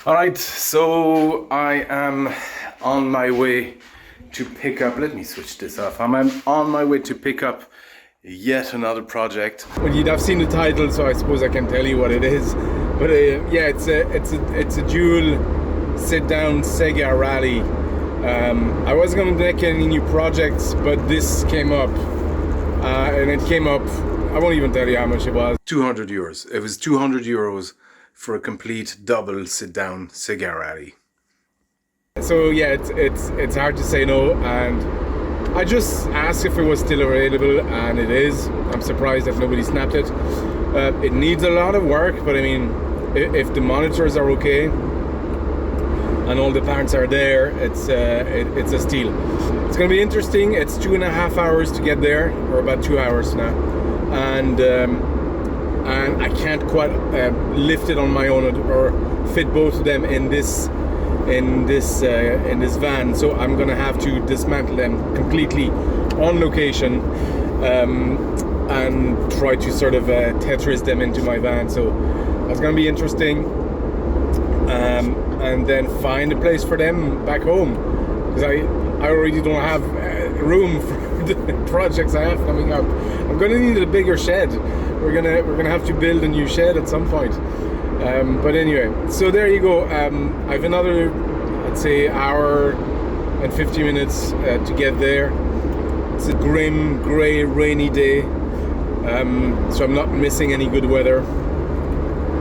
Alright, so I am on my way to pick up, let me switch this off. I'm on my way to pick up yet another project. Well, you'd have seen the title, so I suppose I can tell you what it is. But yeah, it's a dual sit-down Sega rally. I wasn't going to make any new projects, but this came up, and it came up. I won't even tell you how much it was. 200 euros. It was 200 euros for a complete double sit-down Sega rally. So yeah, it's hard to say no, and I just asked if it was still available, and it is. I'm surprised that nobody snapped it. It needs a lot of work, but I mean, if the monitors are okay and all the parts are there, it's a steal. It's going to be interesting. It's 2.5 hours to get there, or about 2 hours now, and I can't quite lift it on my own or fit both of them in this van, so I'm gonna have to dismantle them completely on location and try to sort of Tetris them into my van. So that's gonna be interesting, and then find a place for them back home, because I already don't have room for the projects I have coming up. I'm gonna need a bigger shed. We're gonna have to build a new shed at some point. But anyway, so there you go. I have another, I'd say, hour and 50 minutes to get there. It's a grim, grey, rainy day, so I'm not missing any good weather.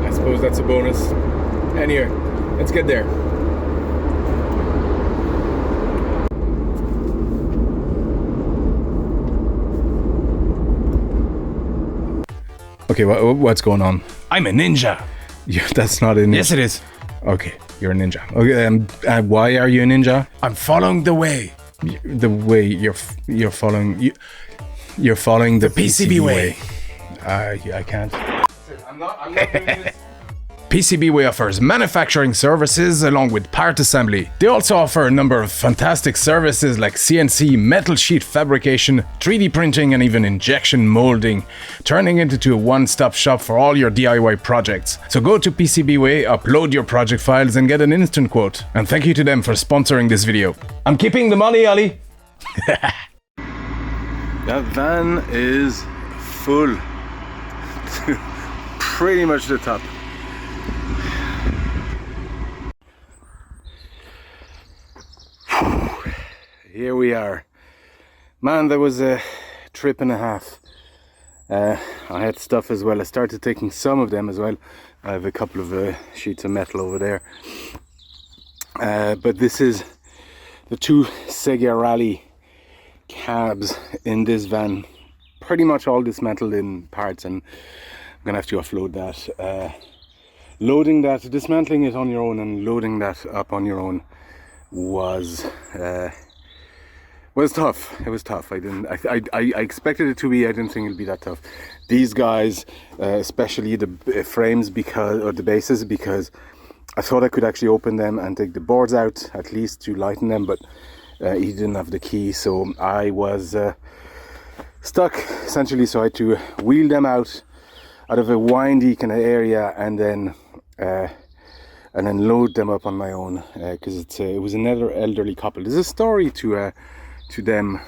I suppose that's a bonus. Anyway, let's get there. Okay, what's going on? I'm a ninja. Yeah, that's not a ninja. Yes, it is. Okay, you're a ninja. Okay, why are you a ninja? I'm following the way. The way you're following you're following the PCB way. I can't. I'm not doing this. PCB Way offers manufacturing services along with part assembly. They also offer a number of fantastic services like CNC, metal sheet fabrication, 3D printing, and even injection molding, turning it into a one-stop shop for all your DIY projects. So go to PCB Way, upload your project files, and get an instant quote. And thank you to them for sponsoring this video. I'm keeping the money, Ali. That van is full to pretty much the top. Here we are. Man, that was a trip and a half. I had stuff as well. I started taking some of them as well. I have a couple of sheets of metal over there. But this is the two Sega Rally cabs in this van. Pretty much all dismantled in parts, and I'm gonna have to offload that. Loading that, dismantling it on your own and loading that up on your own was tough. It was tough. I expected it to be. I didn't think it'd be that tough. These guys, especially the frames, or the bases, because I thought I could actually open them and take the boards out at least to lighten them, but he didn't have the key, so I was stuck essentially. So I had to wheel them out of a windy kind of area and then load them up on my own, because it was another elderly couple. There's a story to them,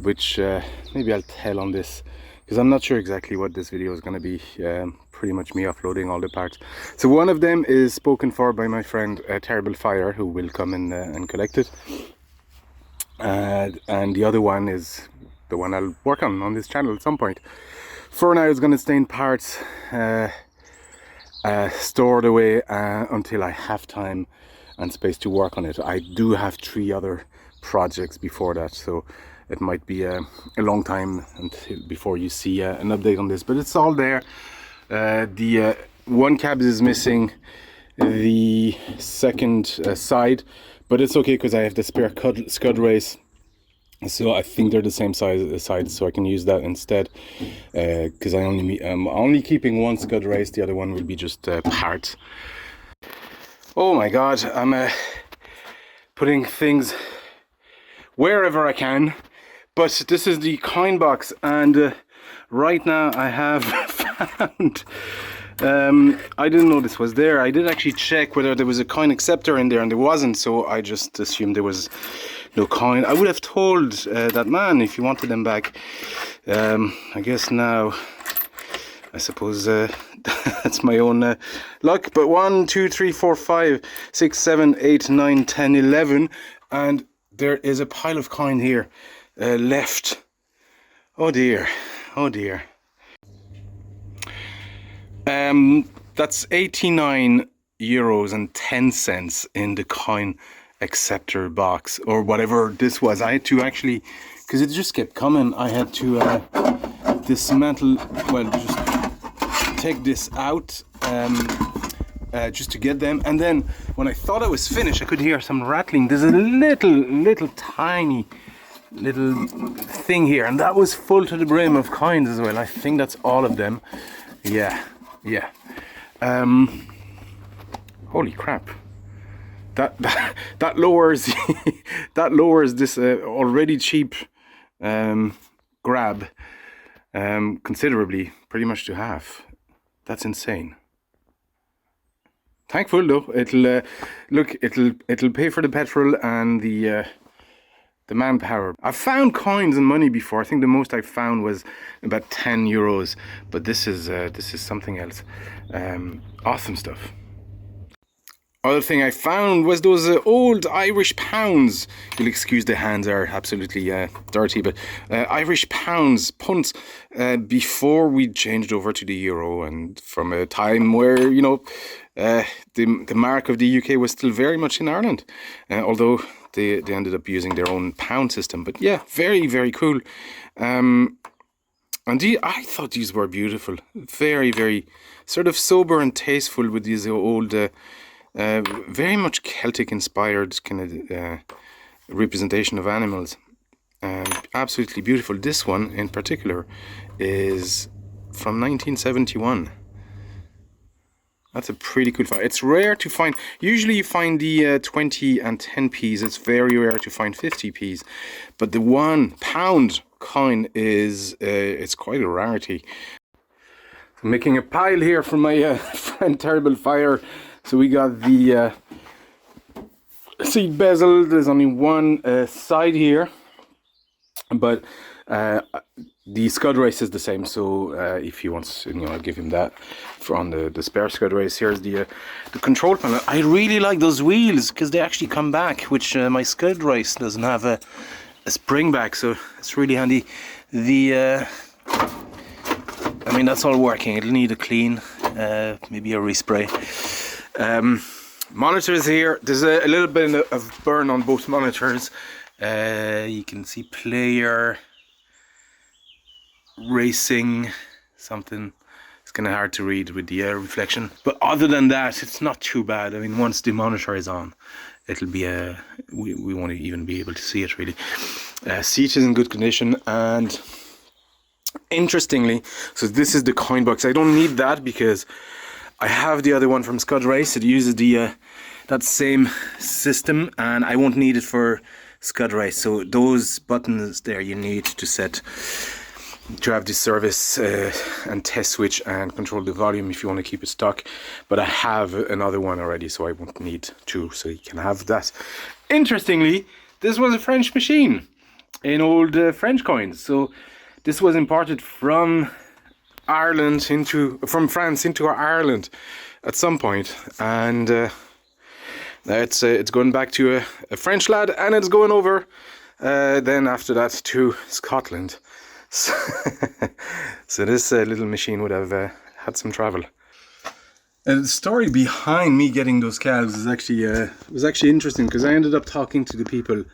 which maybe I'll tell on this, because I'm not sure exactly what this video is going to be. Pretty much me offloading all the parts. So one of them is spoken for by my friend Terrible Fire, who will come in and collect it, and the other one is the one I'll work on this channel at some point. For now, it's going to stay in parts, stored away until I have time and space to work on it. I do have 3 other projects before that, so it might be a long time before you see an update on this, but it's all there. The one cab is missing the second side, but it's okay because I have the spare scud race, so I think they're the same size, so I can use that instead, because I'm only keeping one scud race. The other one will be just parts. Oh my god, I'm putting things wherever I can, but this is the coin box, and right now I have found I didn't know this was there. I did actually check whether there was a coin acceptor in there, and there wasn't, so I just assumed there was no coin. I would have told that man if he wanted them back. I guess now, I suppose that's my own luck. But 1, 2, 3, 4, 5, 6, 7, 8, 9, 10, 11, and there is a pile of coin here left. Oh dear, oh dear. That's 89 euros and 10 cents in the coin acceptor box, or whatever this was. I had to actually, because it just kept coming, I had to dismantle, well, just take this out just to get them. And then when I thought I was finished, I could hear some rattling. There's a little tiny little thing here, and that was full to the brim of coins as well. I think that's all of them. Yeah. Holy crap! That lowers that lowers this already cheap grab considerably, pretty much to half. That's insane. Thankful though, it'll pay for the petrol and the manpower. I've found coins and money before. I think the most I found was about 10 euros, but this is something else. Awesome stuff. Other thing I found was those old Irish pounds. You'll excuse the hands are absolutely dirty, but Irish punts before we changed over to the euro, and from a time where, you know, the mark of the UK was still very much in Ireland, although they ended up using their own pound system. But yeah, very, very cool. And I thought these were beautiful. Very, very sort of sober and tasteful with these old, very much Celtic inspired kind of representation of animals. Absolutely beautiful. This one in particular is from 1971. That's a pretty cool find. It's rare to find. Usually you find the 20 and 10p's. It's very rare to find 50p's. But the £1 coin is, it's quite a rarity. I'm making a pile here for my friend Terrible Fire. So we got the seat bezel. There's only one side here. But the scud race is the same, so if he wants, you know, I'll give him that on the spare scud race. Here's the control panel. I really like those wheels because they actually come back, which my scud race doesn't have a spring back, so it's really handy. I mean, that's all working. It'll need a clean, maybe a respray. Monitors here. There's a little bit of burn on both monitors. You can see player, racing, something. It's kind of hard to read with the reflection, but other than that, it's not too bad. I mean, once the monitor is on, it'll be we won't even be able to see it really. Seat is in good condition, and interestingly, so this is the coin box. I don't need that because I have the other one from Scud Race. It uses the that same system, and I won't need it for Scud Race. So those buttons there you need to set to have the service and test switch and control the volume if you want to keep it stock. But I have another one already, so I won't need two, so you can have that. Interestingly, this was a French machine in old French coins. So this was imported from France into Ireland at some point, and it's going back to a French lad, and it's going over then after that to Scotland. So this little machine would have had some travel. And the story behind me getting those calves is actually was actually interesting, because I ended up talking to the people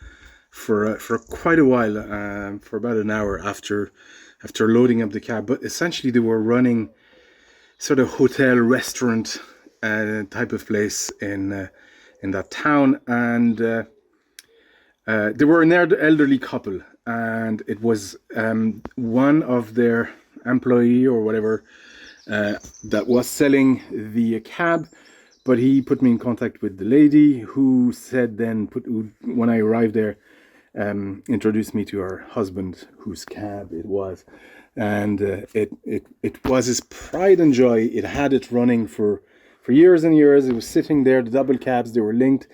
for quite a while, for about an hour after loading up the cab. But essentially they were running sort of hotel restaurant type of place in that town, and they were an elderly couple, and it was one of their employee or whatever that was selling the cab, but he put me in contact with the lady who said then when I arrived there, introduced me to her husband, whose cab it was. and it was his pride and joy. It had it running for years and years. It was sitting there, the double cabs, they were linked,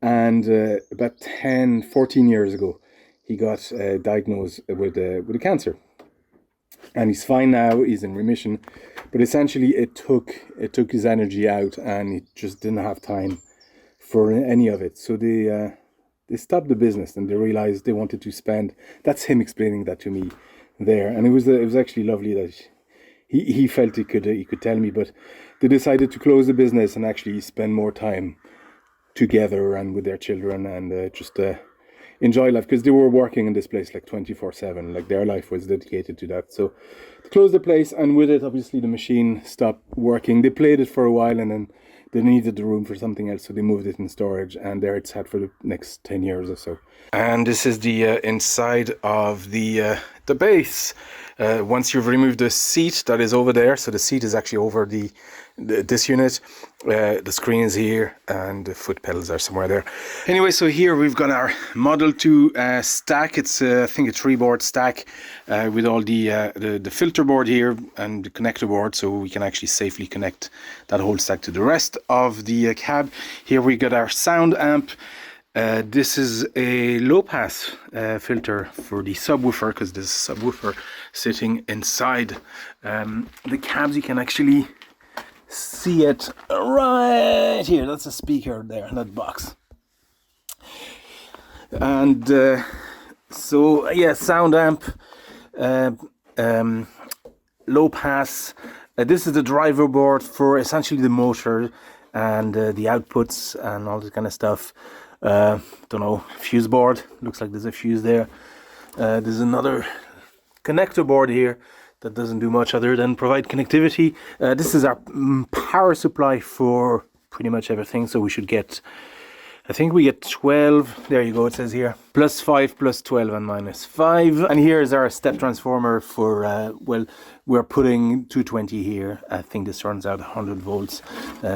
and about 10, 14 years ago, he got diagnosed with a cancer, and he's fine now. He's in remission, but essentially it took his energy out, and he just didn't have time for any of it. So they stopped the business, and they realized they wanted to spend. That's him explaining that to me there, and it was actually lovely that he felt he could tell me. But they decided to close the business and actually spend more time together and with their children, and just enjoy life, because they were working in this place like 24/7. Like, their life was dedicated to that. So they closed the place, and with it, obviously, the machine stopped working. They played it for a while, and then they needed the room for something else, so they moved it in storage, and there it's had for the next 10 years or so. And this is the inside of the base. Once you've removed the seat that is over there, so the seat is actually over this unit, the screen is here, and the foot pedals are somewhere there. Anyway, so here we've got our Model 2 stack. It's I think a 3-board stack with all the filter board here and the connector board, so we can actually safely connect that whole stack to the rest of the cab. Here we got our sound amp. This is a low pass filter for the subwoofer, because there's a subwoofer sitting inside the cabs. You can actually see it right here. That's a speaker there in that box. And so yeah, sound amp, low pass. This is the driver board for essentially the motor and the outputs and all this kind of stuff. Don't know, fuse board, looks like there's a fuse there. There's another connector board here that doesn't do much other than provide connectivity. This is our power supply for pretty much everything, so we should get, I think we get 12, there you go, it says here, +5, +12 and -5. And here is our step transformer for, well, we're putting 220 here. I think this turns out 100 volts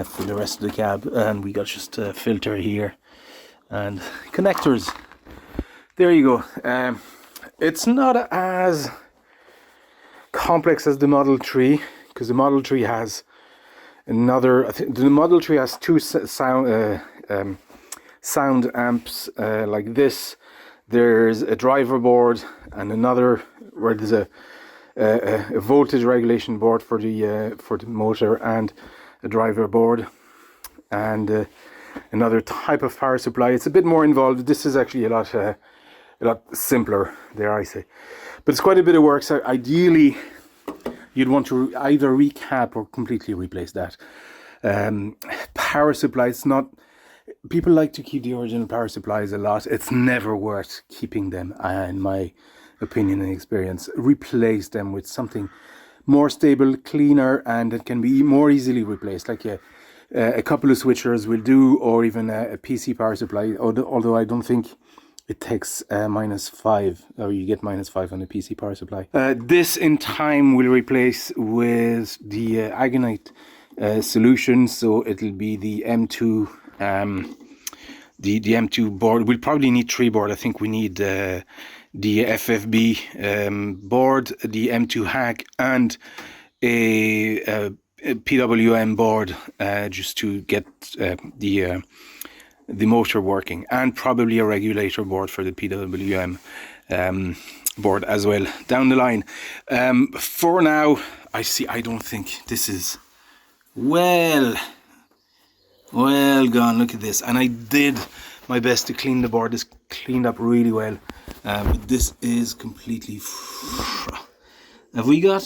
for the rest of the cab, and we got just a filter here and connectors. There you go. It's not as complex as the Model 3, because the Model 3 has another, I think the Model 3 has two sound amps like this. There's a driver board and another where there's a voltage regulation board for the motor, and a driver board, and another type of power supply. It's a bit more involved. This is actually a lot simpler, dare I say, but it's quite a bit of work. So ideally you'd want to either recap or completely replace that. Power supplies, not, people like to keep the original power supplies a lot. It's never worth keeping them, in my opinion and experience. Replace them with something more stable, cleaner, and it can be more easily replaced, like a couple of switchers will do, or even a PC power supply, although I don't think it takes -5, or you get -5 on a PC power supply. This in time will replace with the Agonite solution, so it'll be the M2, the M2 board. We'll probably need 3 board. I think we need the FFB board, the M2 hack, and a PWM board, just to get the motor working, and probably a regulator board for the PWM board as well down the line. For now, I don't think this is well gone. Look at this, and I did my best to clean the board. This cleaned up really well, but this is completely have we got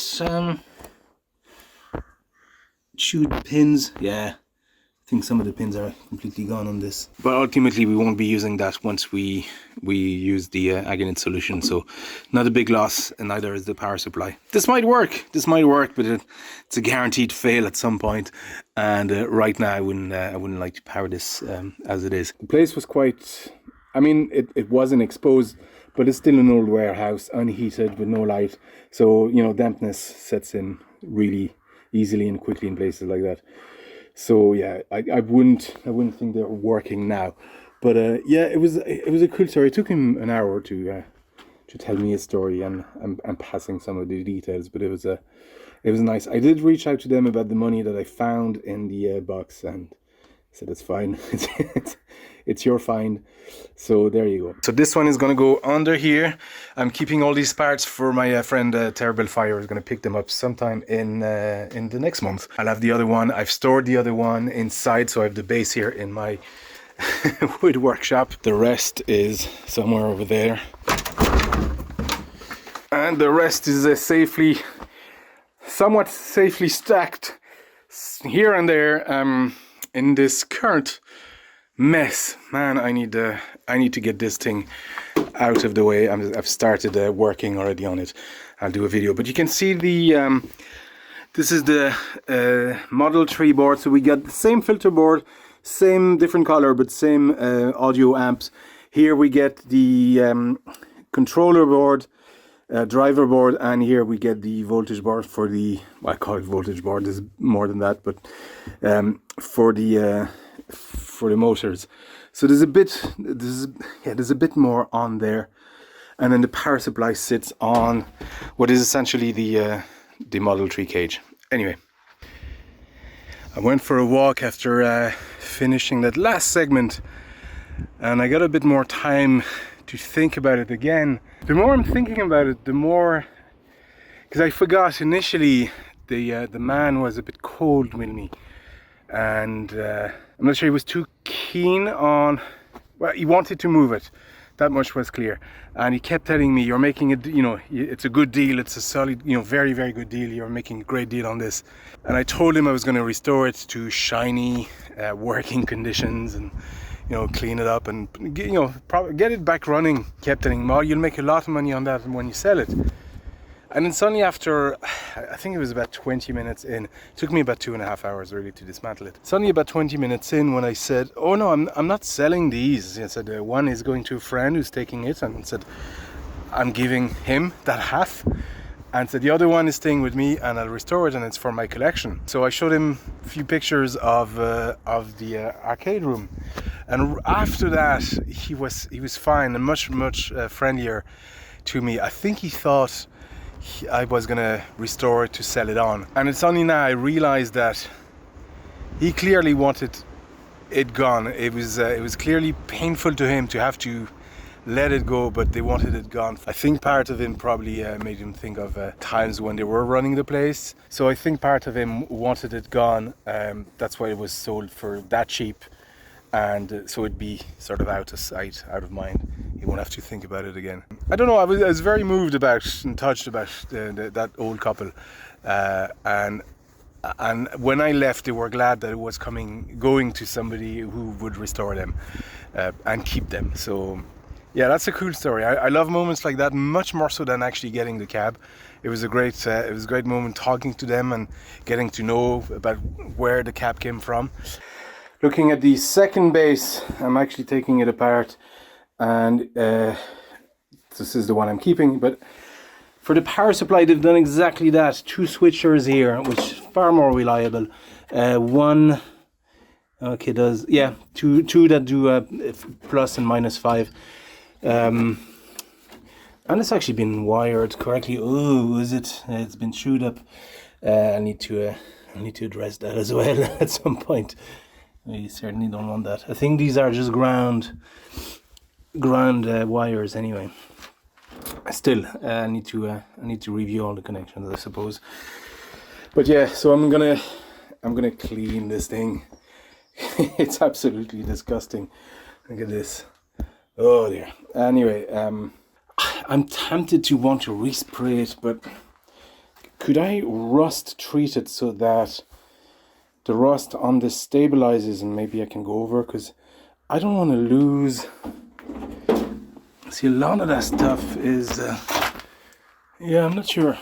chewed pins? Yeah, I think some of the pins are completely gone on this, but ultimately we won't be using that once we use the Agonite solution, so not a big loss, and neither is the power supply. This might work, but it's a guaranteed fail at some point, and right now I wouldn't like to power this as it is. The place was quite, I mean, it wasn't exposed, but it's still an old warehouse, unheated with no light, so you know, dampness sets in really easily and quickly in places like that. So yeah, I wouldn't think they're working now, but yeah, it was a cool story. It took him an hour to to tell me a story, and I'm passing some of the details. But it was nice. I did reach out to them about the money that I found in the box, and said it's fine. It's your find. So there you go. So this one is gonna go under here. I'm keeping all these parts for my friend Terrible Fire is gonna pick them up sometime in the next month. I'll have the other one. I've stored the other one inside, so I have the base here in my wood workshop. The rest is somewhere over there, and the rest is somewhat safely stacked here and there. In this current mess, man, I need to get this thing out of the way. I've started working already on it. I'll do a video, but you can see the this is the Model 3 board. So we got the same filter board, same different color, but same audio amps. Here we get the controller board, driver board, and here we get the voltage board for the, well, I call it voltage board, there's more than that, but for the motors. So there's a bit more on there, and then the power supply sits on what is essentially the Model 3 cage. Anyway, I went for a walk after finishing that last segment, and I got a bit more time to think about it again. The more I'm thinking about it, the more, because I forgot initially the man was a bit cold with me, and I'm not sure he was too keen on, well, he wanted to move it, that much was clear, and he kept telling me, you're making it, you know, it's a good deal, it's a solid, you know, very, very good deal, you're making a great deal on this. And I told him I was going to restore it to shiny working conditions, and you know, clean it up and, you know, probably get it back running. Kept telling him, oh, you'll make a lot of money on that when you sell it. And then suddenly after, I think it was about 20 minutes in, it took me about 2.5 hours really to dismantle it. Suddenly about 20 minutes in, when I said, oh no, I'm not selling these. I said, one is going to a friend who's taking it, and said, I'm giving him that half. And said, the other one is staying with me, and I'll restore it, and it's for my collection. So I showed him a few pictures of the arcade room. And after that, he was fine and much friendlier to me. I think he thought I was gonna restore it to sell it on. And it's only now I realized that he clearly wanted it gone. It was clearly painful to him to have to let it go, but they wanted it gone. I think part of him probably made him think of times when they were running the place. So I think part of him wanted it gone. That's why it was sold for that cheap. And so it'd be sort of out of sight, out of mind. He won't have to think about it again. I don't know, I was very moved about and touched about that old couple. And when I left, they were glad that it was going to somebody who would restore them and keep them. So yeah, that's a cool story. I love moments like that, much more so than actually getting the cab. It was a great moment talking to them and getting to know about where the cab came from. Looking at the second base, I'm actually taking it apart, and this is the one I'm keeping. But for the power supply, they've done exactly that. 2 switchers here, which is far more reliable. One, okay, two that do plus and minus 5. And it's actually been wired correctly. Oh, is it? It's been chewed up. I need to address that as well at some point. We certainly don't want that. I think these are just ground wires anyway. Still, I need to review all the connections, I suppose. But yeah, so I'm gonna clean this thing. It's absolutely disgusting. Look at this. Oh dear. Anyway, I'm tempted to want to respray it, but could I rust treat it so that the rust on this stabilizes, and maybe I can go over, because I don't want to lose. See, a lot of that stuff is yeah, I'm not sure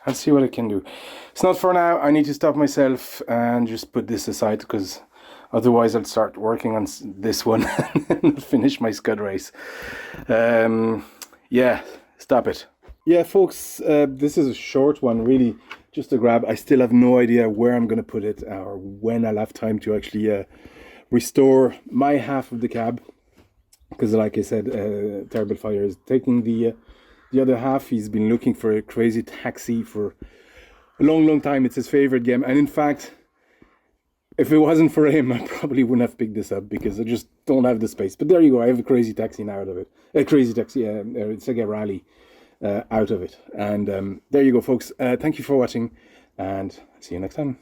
I'll see what I can do. It's not for now. I need to stop myself and just put this aside, because otherwise I'll start working on this one and finish my scud race. Yeah, stop it. Yeah, folks, this is a short one, really, just a grab. I still have no idea where I'm going to put it or when I'll have time to actually restore my half of the cab, because like I said, Terrible Fire is taking the other half. He's been looking for a Crazy Taxi for a long time. It's his favorite game, and in fact, if it wasn't for him, I probably wouldn't have picked this up because I just don't have the space. But there you go, I have a Crazy Taxi now out of it. A Crazy Taxi, Sega Rally out of it. And there you go, folks. Thank you for watching, and see you next time.